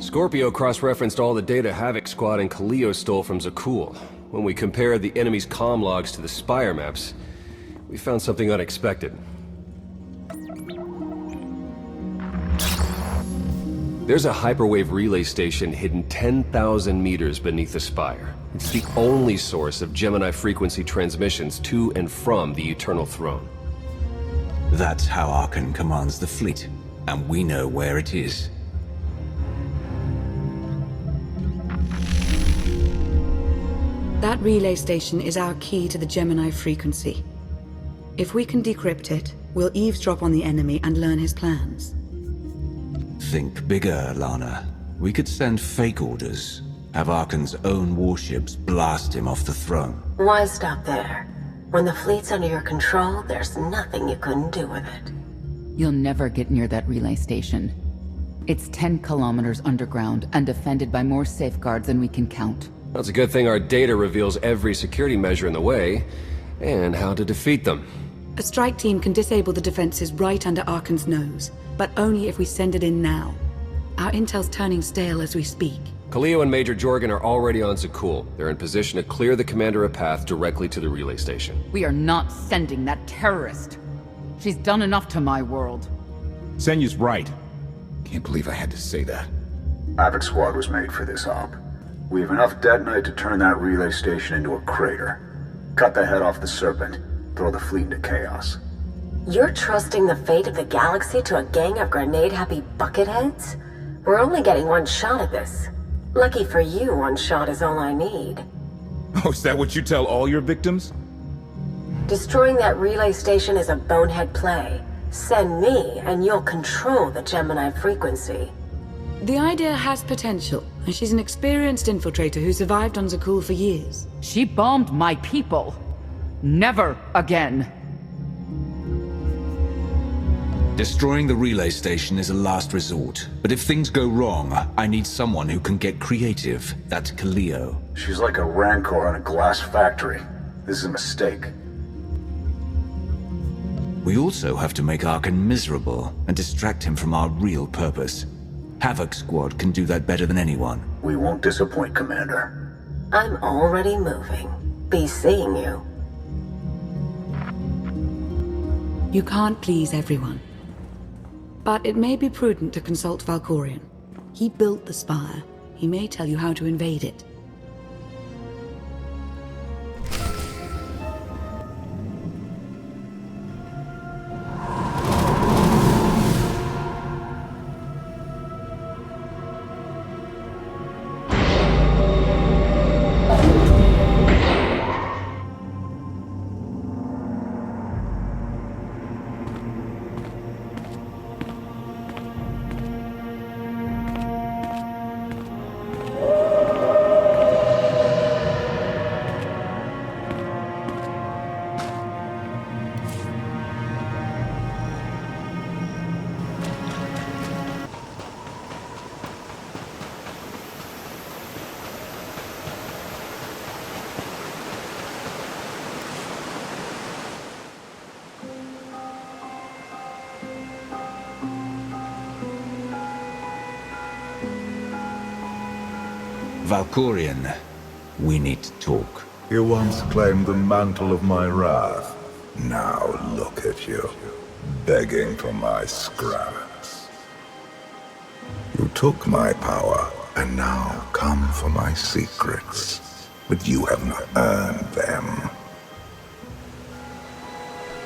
Scorpio cross-referenced all the data Havoc Squad and Kaleo stole from Zakul. When we compared the enemy's comm logs to the Spire maps, we found something unexpected. There's a hyperwave relay station hidden 10,000 meters beneath the Spire. It's the only source of Gemini frequency transmissions to and from the Eternal Throne. That's how Arkan commands the fleet, and we know where it is. That relay station is our key to the Gemini frequency. If we can decrypt it, we'll eavesdrop on the enemy and learn his plans. Think bigger, Lana. We could send fake orders, have Arkan's own warships blast him off the throne. Why stop there? When the fleet's under your control, there's nothing you couldn't do with it. You'll never get near that relay station. It's 10 kilometers underground and defended by more safeguards than we can count. Well, it's a good thing our data reveals every security measure in the way, and how to defeat them. A strike team can disable the defenses right under Arkan's nose, but only if we send it in now. Our intel's turning stale as we speak. Kaleo and Major Jorgen are already on Zakul. They're in position to clear the commander a path directly to the relay station. We are not sending that terrorist. She's done enough to my world. Senyu's right. Can't believe I had to say that. Havoc Squad was made for this op. We have enough detonite to turn that relay station into a crater. Cut the head off the Serpent. Throw the fleet into chaos. You're trusting the fate of the galaxy to a gang of grenade-happy bucketheads? We're only getting one shot at this. Lucky for you, one shot is all I need. Oh, is that what you tell all your victims? Destroying that relay station is a bonehead play. Send me, and you'll control the Gemini frequency. The idea has potential, and she's an experienced infiltrator who survived on Zakul for years. She bombed my people. Never again. Destroying the relay station is a last resort, but if things go wrong, I need someone who can get creative. That's Kaleo. She's like a rancor in a glass factory. This is a mistake. We also have to make Arkan miserable and distract him from our real purpose. Havoc Squad can do that better than anyone. We won't disappoint, Commander. I'm already moving. Be seeing you. You can't please everyone. But it may be prudent to consult Valkorion. He built the Spire. He may tell you how to invade it. Valkorion, we need to talk. You once claimed the mantle of my wrath. Now look at you, begging for my scraps. You took my power, and now come for my secrets. But you have not earned them.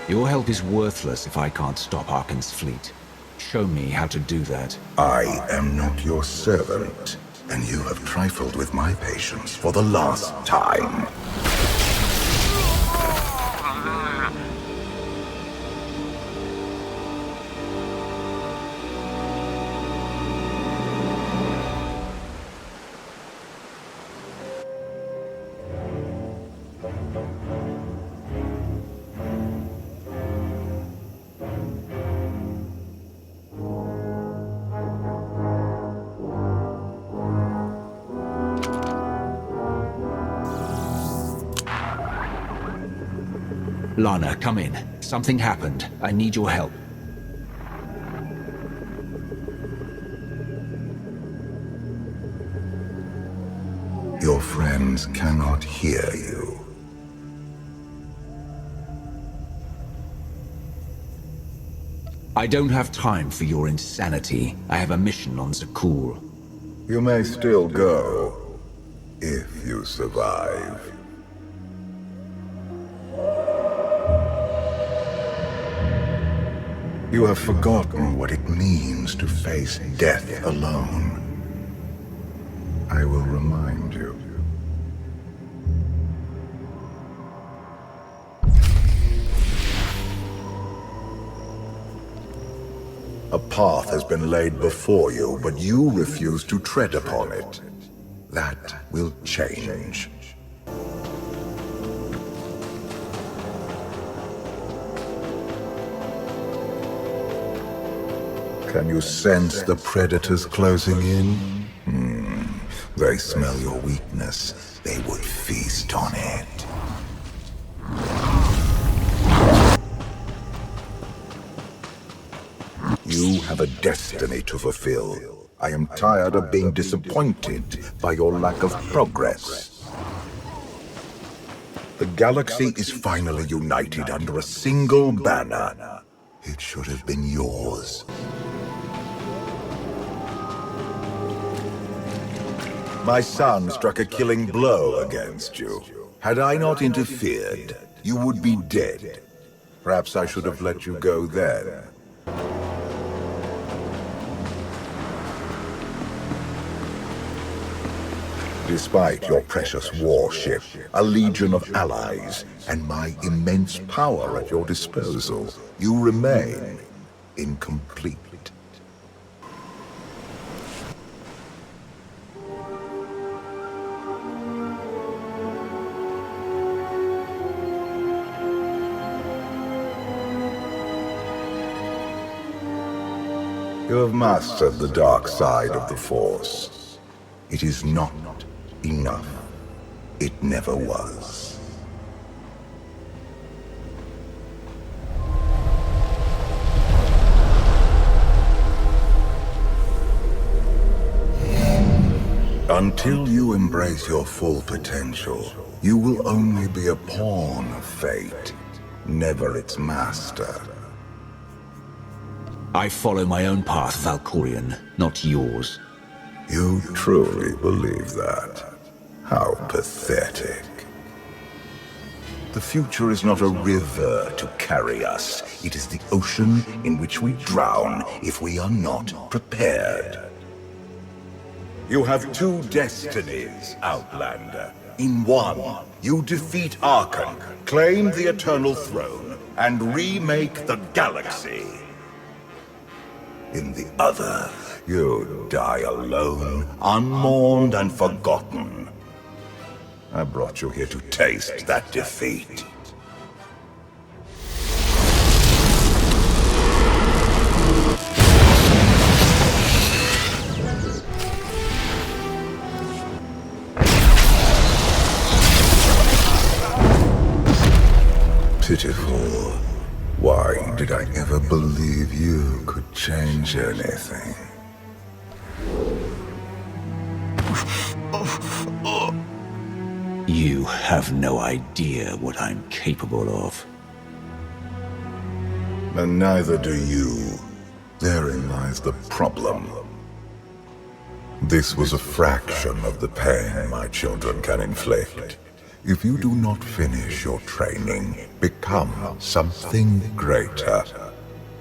Your help is worthless if I can't stop Arkan's fleet. Show me how to do that. I am not your servant, and you have trifled with my patience for the last time. Lana, come in. Something happened. I need your help. friends cannot hear you. I don't have time for your insanity. I have a mission on Zakuul. You may still go, if you survive. You have forgotten what it means to face death alone. I will remind you. A path has been laid before you, but you refuse to tread upon it. That will change. Can you sense the predators closing in? They smell your weakness. They would feast on it. You have a destiny to fulfill. I am tired of being disappointed by your lack of progress. The galaxy is finally united under a single banner. It should have been yours. My son struck a killing blow against you. Had I not interfered, you would be dead. Perhaps I should have let you go then. Despite your precious warship, a legion of allies, and my immense power at your disposal, you remain incomplete. You have mastered the dark side of the Force. It is not enough. It never was. Until you embrace your full potential, you will only be a pawn of fate, never its master. I follow my own path, Valkorion, not yours. You truly believe that? How pathetic. The future is not a river to carry us. It is the ocean in which we drown if we are not prepared. You have two destinies, Outlander. In one, you defeat Archon, claim the Eternal Throne, and remake the galaxy. In the other, you die alone, unmourned and forgotten. I brought you here to taste that defeat. Pitiful. Why did I ever believe you could change anything? You have no idea what I'm capable of. And neither do you. Therein lies the problem. This was a fraction of the pain my children can inflict. If you do not finish your training, become something greater,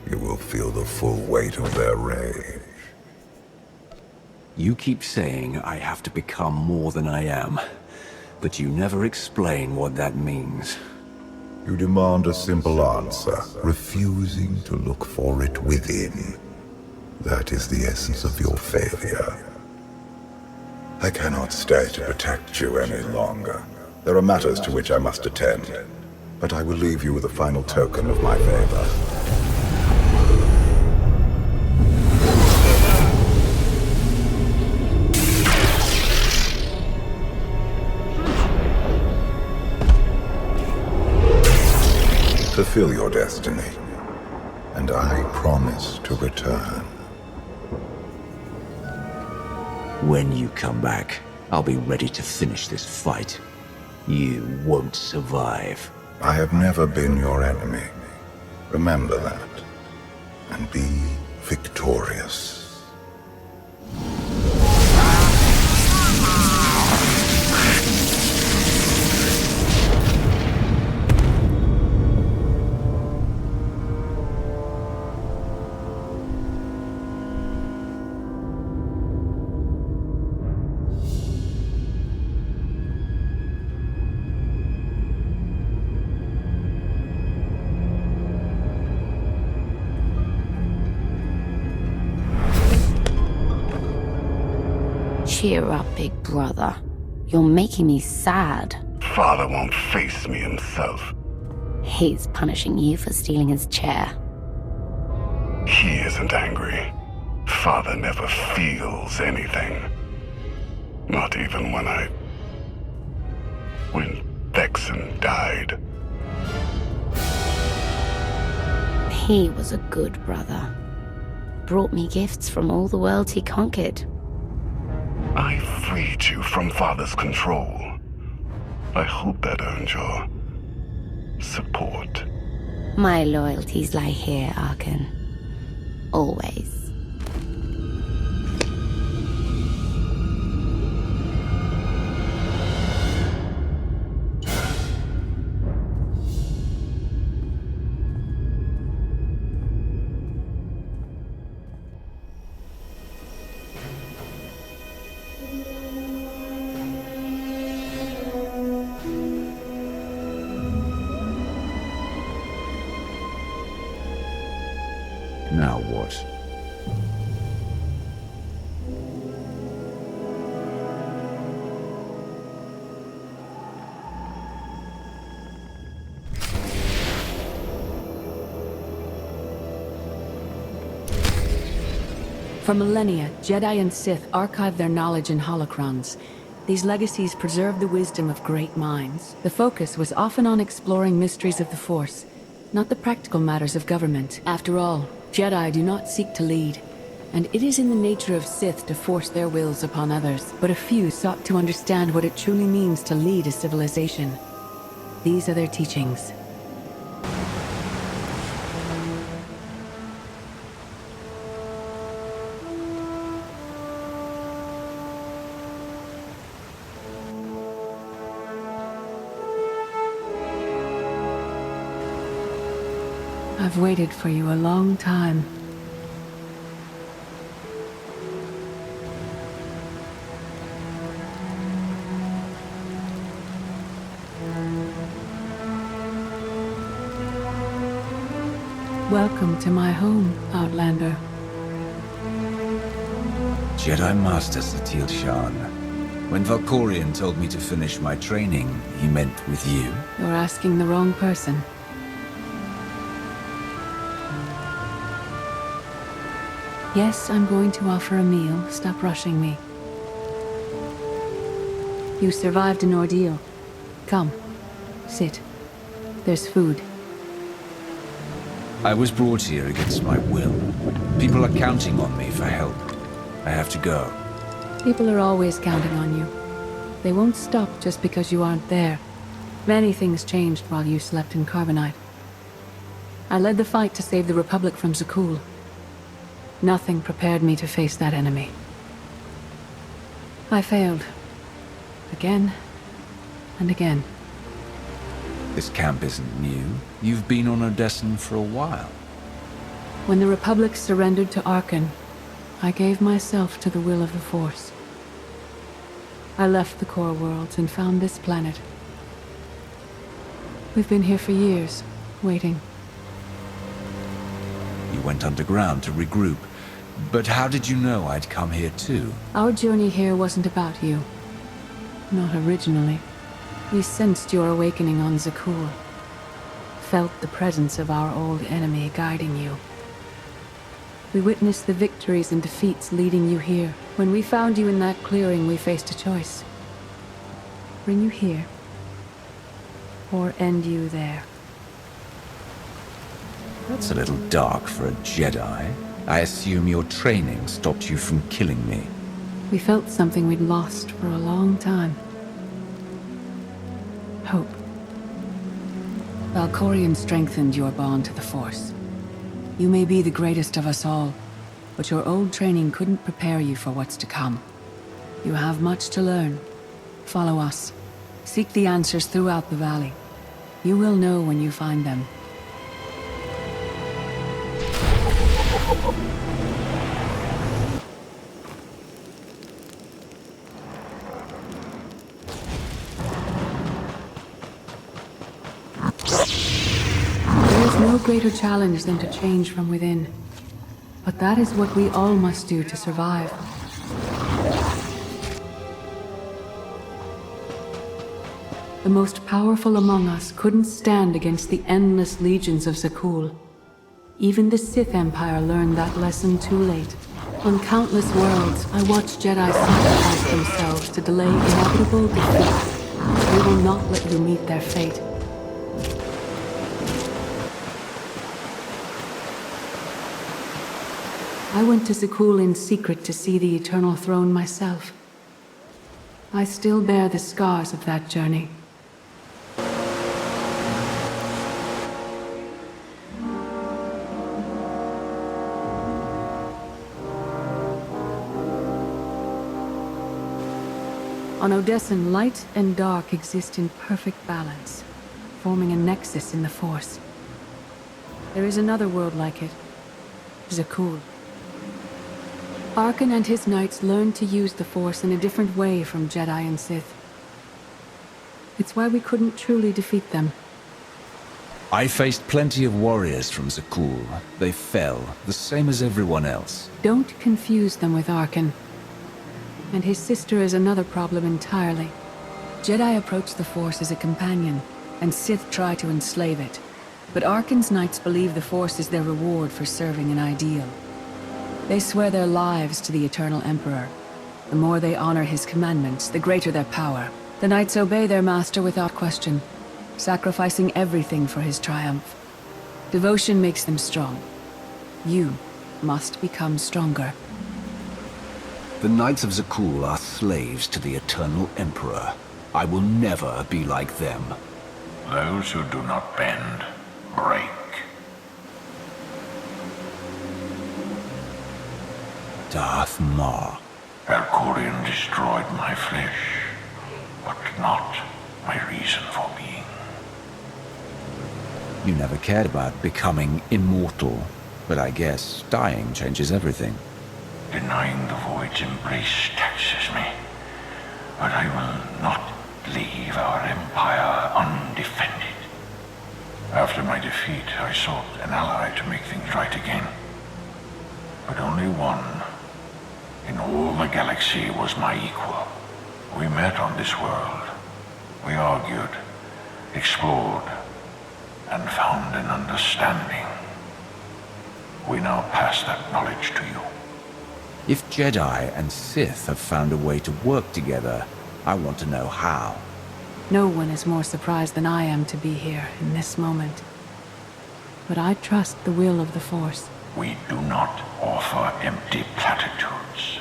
you will feel the full weight of their rage. You keep saying I have to become more than I am, but you never explain what that means. You demand a simple answer, refusing to look for it within. That is the essence of your failure. I cannot stay to protect you any longer. There are matters to which I must attend, but I will leave you with a final token of my favor. Fulfill your destiny, and I promise to return. When you come back. I'll be ready to finish this fight. You won't survive. I have never been your enemy. Remember that. And be victorious. Cheer up, big brother. You're making me sad. Father won't face me himself. He's punishing you for stealing his chair. He isn't angry. Father never feels anything. Not even when Vexen died. He was a good brother. Brought me gifts from all the worlds he conquered. I freed you from Father's control. I hope that earned your support. My loyalties lie here, Arkan. Always. Now what? For millennia, Jedi and Sith archived their knowledge in holocrons. These legacies preserve the wisdom of great minds. The focus was often on exploring mysteries of the Force, not the practical matters of government. After all, Jedi do not seek to lead, and it is in the nature of Sith to force their wills upon others. But a few sought to understand what it truly means to lead a civilization. These are their teachings. I've waited for you a long time. Welcome to my home, Outlander. Jedi Master Satil Shan. When Valkorion told me to finish my training, he meant with you? You're asking the wrong person. Yes, I'm going to offer a meal. Stop rushing me. You survived an ordeal. Come, sit. There's food. I was brought here against my will. People are counting on me for help. I have to go. People are always counting on you. They won't stop just because you aren't there. Many things changed while you slept in Carbonite. I led the fight to save the Republic from Zakul. Nothing prepared me to face that enemy. I failed. Again and again. This camp isn't new. You've been on Odessen for a while. When the Republic surrendered to Arkan, I gave myself to the will of the Force. I left the core worlds and found this planet. We've been here for years, waiting. You went underground to regroup. But how did you know I'd come here too? Our journey here wasn't about you. Not originally. We sensed your awakening on Zakul. Felt the presence of our old enemy guiding you. We witnessed the victories and defeats leading you here. When we found you in that clearing, we faced a choice. Bring you here, or end you there. That's a little dark for a Jedi. I assume your training stopped you from killing me. We felt something we'd lost for a long time. Hope. Valkorion strengthened your bond to the Force. You may be the greatest of us all, but your old training couldn't prepare you for what's to come. You have much to learn. Follow us. Seek the answers throughout the valley. You will know when you find them. There is no greater challenge than to change from within. But that is what we all must do to survive. The most powerful among us couldn't stand against the endless legions of Zakul. Even the Sith Empire learned that lesson too late. On countless worlds, I watched Jedi sacrifice themselves to delay inevitable defeat. We will not let you meet their fate. I went to Zakul in secret to see the Eternal Throne myself. I still bear the scars of that journey. On Odessen, light and dark exist in perfect balance, forming a nexus in the Force. There is another world like it, Zakul. Arkan and his knights learned to use the Force in a different way from Jedi and Sith. It's why we couldn't truly defeat them. I faced plenty of warriors from Zakul. They fell, the same as everyone else. Don't confuse them with Arkan. And his sister is another problem entirely. Jedi approach the Force as a companion, and Sith try to enslave it. But Arkan's knights believe the Force is their reward for serving an ideal. They swear their lives to the Eternal Emperor. The more they honor his commandments, the greater their power. The knights obey their master without question, sacrificing everything for his triumph. Devotion makes them strong. You must become stronger. The Knights of Zakul are slaves to the Eternal Emperor. I will never be like them. Those who do not bend, break. Darth Maul. Valkorion destroyed my flesh, but not my reason for being. You never cared about becoming immortal, but I guess dying changes everything. Denying the void's embrace taxes me, but I will not leave our empire undefended. After my defeat, I sought an ally to make things right again. But only one in all the galaxy was my equal. We met on this world. We argued, explored, and found an understanding. We now pass that knowledge to you. If Jedi and Sith have found a way to work together, I want to know how. No one is more surprised than I am to be here in this moment. But I trust the will of the Force. We do not offer empty platitudes.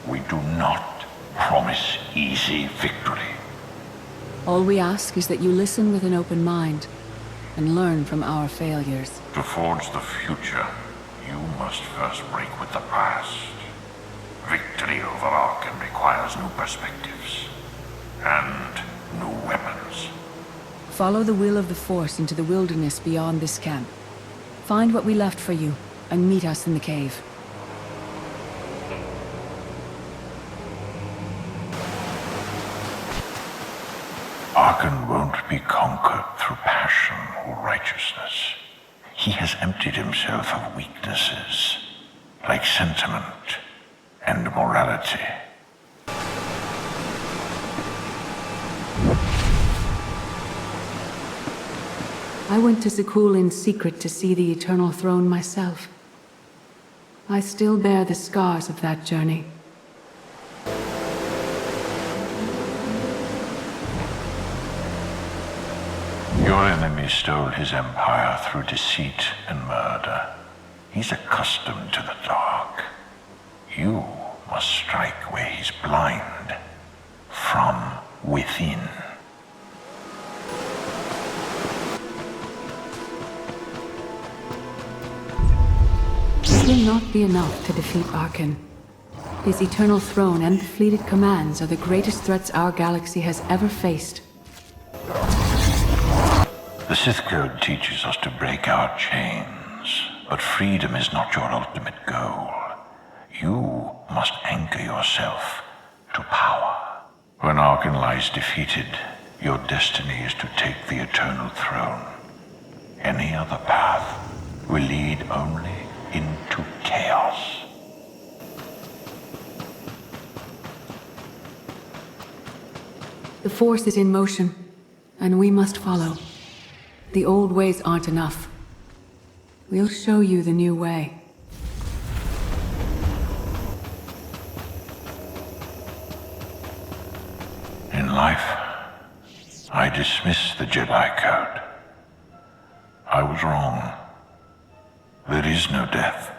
We do not promise easy victory. All we ask is that you listen with an open mind and learn from our failures. To forge the future, you must first break with the past. Victory over Arkan requires new perspectives and new weapons. Follow the will of the Force into the wilderness beyond this camp. Find what we left for you and meet us in the cave. Arkan won't be conquered through passion or righteousness. He has emptied himself of weaknesses, like sentiment and morality. I went to Zakul in secret to see the Eternal Throne myself. I still bear the scars of that journey. Your enemy stole his empire through deceit and murder. He's accustomed to the dark. You must strike where he's blind, from within. This will not be enough to defeat Arkan. His eternal throne and the fleeted commands are the greatest threats our galaxy has ever faced. The Sith Code teaches us to break our chains, but freedom is not your ultimate goal. You must anchor yourself to power. When Arkan lies defeated, your destiny is to take the eternal throne. Any other path will lead only into chaos. The Force is in motion, and we must follow. The old ways aren't enough. We'll show you the new way. In life, I dismiss the Jedi Code. I was wrong. There is no death.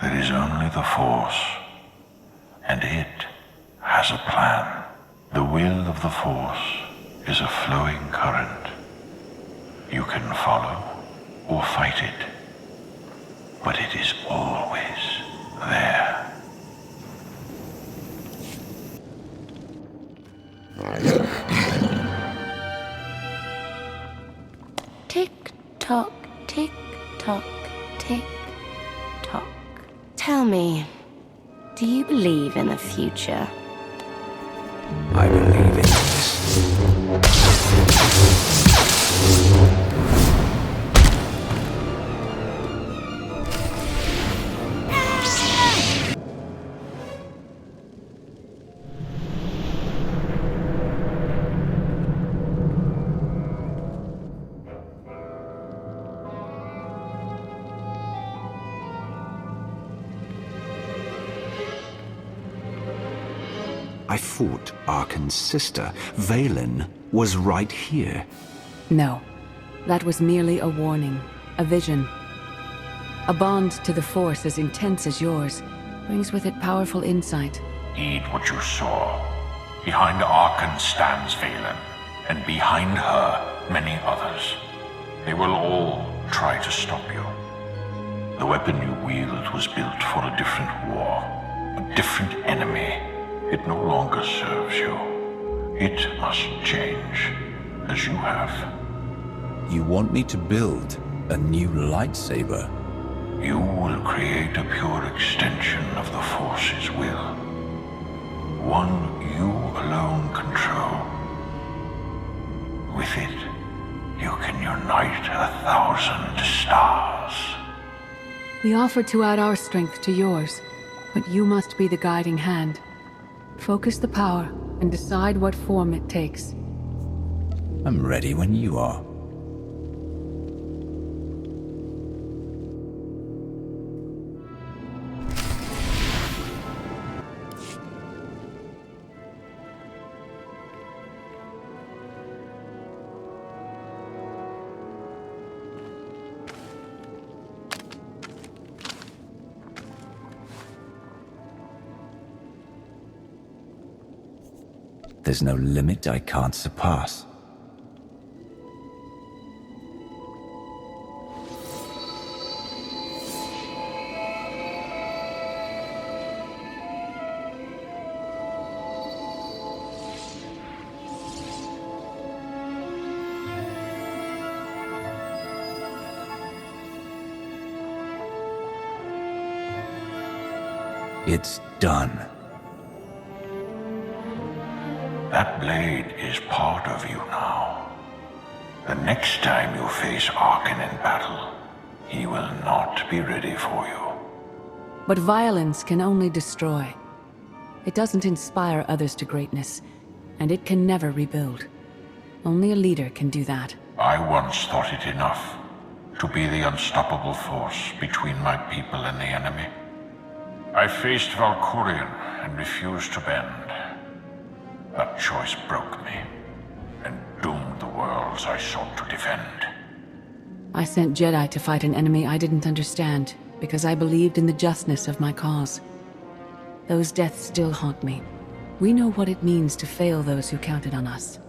There is only the Force. And it has a plan. The will of the Force is a flowing current. You can follow or fight it, but it is always there. Tick tock, tick tock, tick tock. Tell me, do you believe in the future? I believe in this. I thought Arkan's sister, Valen, was right here. No. That was merely a warning. A vision. A bond to the Force as intense as yours brings with it powerful insight. Heed what you saw. Behind Arkan stands Valen, and behind her, many others. They will all try to stop you. The weapon you wield was built for a different war, a different enemy. It no longer serves you. It must change, as you have. You want me to build a new lightsaber? You will create a pure extension of the Force's will. One you alone control. With it, you can unite 1,000 stars. We offer to add our strength to yours, but you must be the guiding hand. Focus the power and decide what form it takes. I'm ready when you are. There's no limit I can't surpass. It's done. That blade is part of you now. The next time you face Arkan in battle, he will not be ready for you. But violence can only destroy. It doesn't inspire others to greatness, and it can never rebuild. Only a leader can do that. I once thought it enough to be the unstoppable force between my people and the enemy. I faced Valkorion and refused to bend. That choice broke me, and doomed the worlds I sought to defend. I sent Jedi to fight an enemy I didn't understand, because I believed in the justness of my cause. Those deaths still haunt me. We know what it means to fail those who counted on us.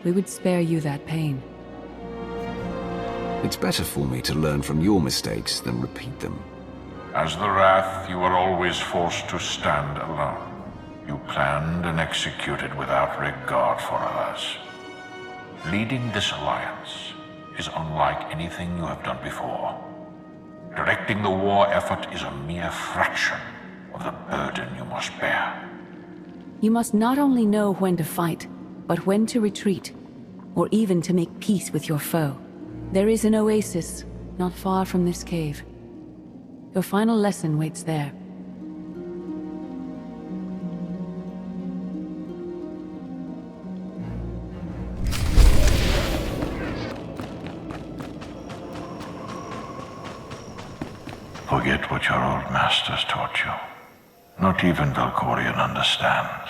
We would spare you that pain. It's better for me to learn from your mistakes than repeat them. As the Wrath, you were always forced to stand alone. You planned and executed without regard for others. Leading this alliance is unlike anything you have done before. Directing the war effort is a mere fraction of the burden you must bear. You must not only know when to fight, but when to retreat, or even to make peace with your foe. There is an oasis not far from this cave. Your final lesson waits there. Forget what your old masters taught you. Not even Valkorion understands.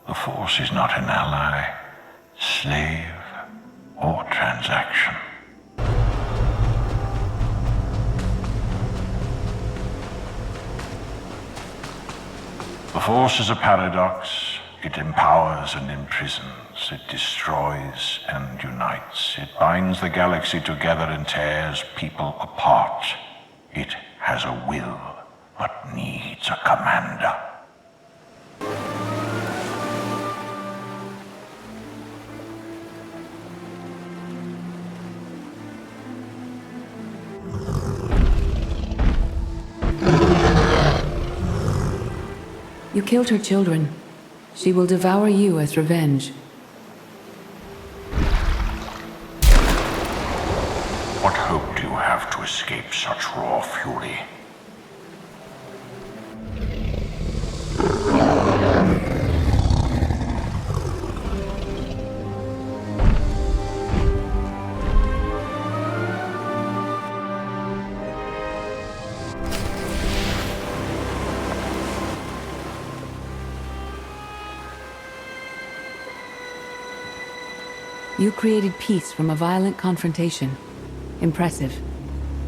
The Force is not an ally, slave, or transaction. The Force is a paradox. It empowers and imprisons. It destroys and unites. It binds the galaxy together and tears people apart. It has a will, but needs a commander. You killed her children. She will devour you as revenge. What hope do you have to escape such raw fury? You created peace from a violent confrontation. Impressive.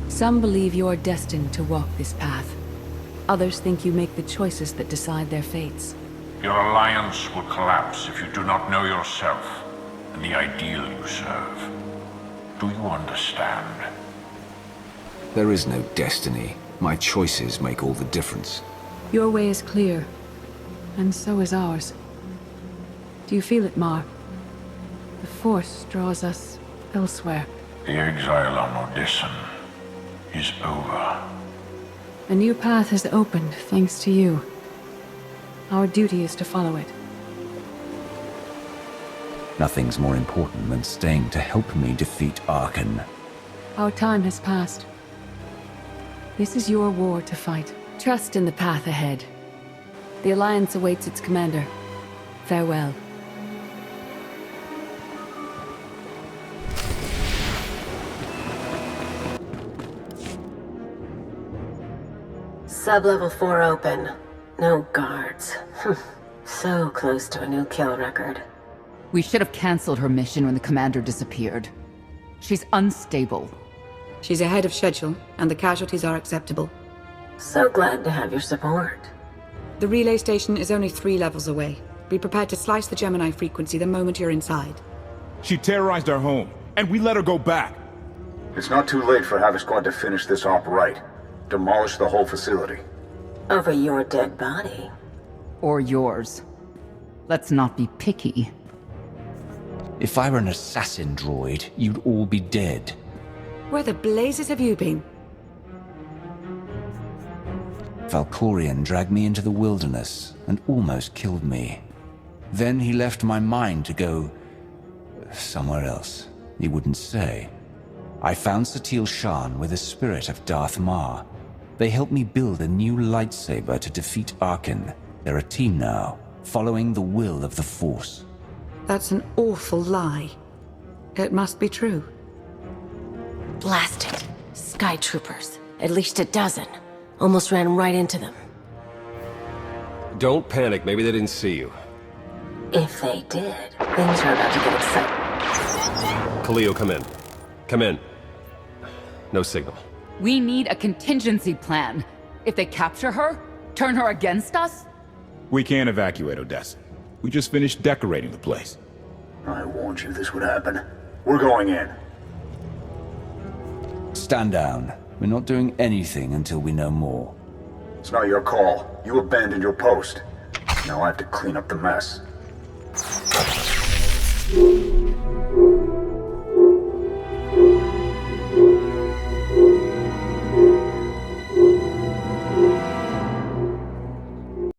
Some believe you are destined to walk this path. Others think you make the choices that decide their fates. Your alliance will collapse if you do not know yourself and the ideal you serve. Do you understand? There is no destiny. My choices make all the difference. Your way is clear, and so is ours. Do you feel it, Mar? The Force draws us elsewhere. The exile on Odyssean is over. A new path has opened, thanks to you. Our duty is to follow it. Nothing's more important than staying to help me defeat Arkan. Our time has passed. This is your war to fight. Trust in the path ahead. The Alliance awaits its commander. Farewell. Sub-level 4 open. No guards. So close to a new kill record. We should have canceled her mission when the commander disappeared. She's unstable. She's ahead of schedule, and the casualties are acceptable. So glad to have your support. The relay station is only 3 levels away. Be prepared to slice the Gemini frequency the moment you're inside. She terrorized our home, and we let her go back. It's not too late for Havoc Squad to finish this op right. Demolish the whole facility. Over your dead body. Or yours. Let's not be picky. If I were an assassin droid, you'd all be dead. Where the blazes have you been? Valkorion dragged me into the wilderness and almost killed me. Then he left my mind to go somewhere else. He wouldn't say. I found Satil Shan with the spirit of Darth Mar. They helped me build a new lightsaber to defeat Arkan. They're a team now, following the will of the Force. That's an awful lie. It must be true. Blast it. Sky troopers. At least a dozen. Almost ran right into them. Don't panic, maybe they didn't see you. If they did, things are about to get exciting. Khalil, come in. Come in. No signal. We need a contingency plan. If they capture her, Turn her against us? We can't evacuate Odessa. We just finished decorating the place. I warned you this would happen. We're going in. Stand down. We're not doing anything until we know more. It's not your call. You abandoned your post. Now I have to clean up the mess.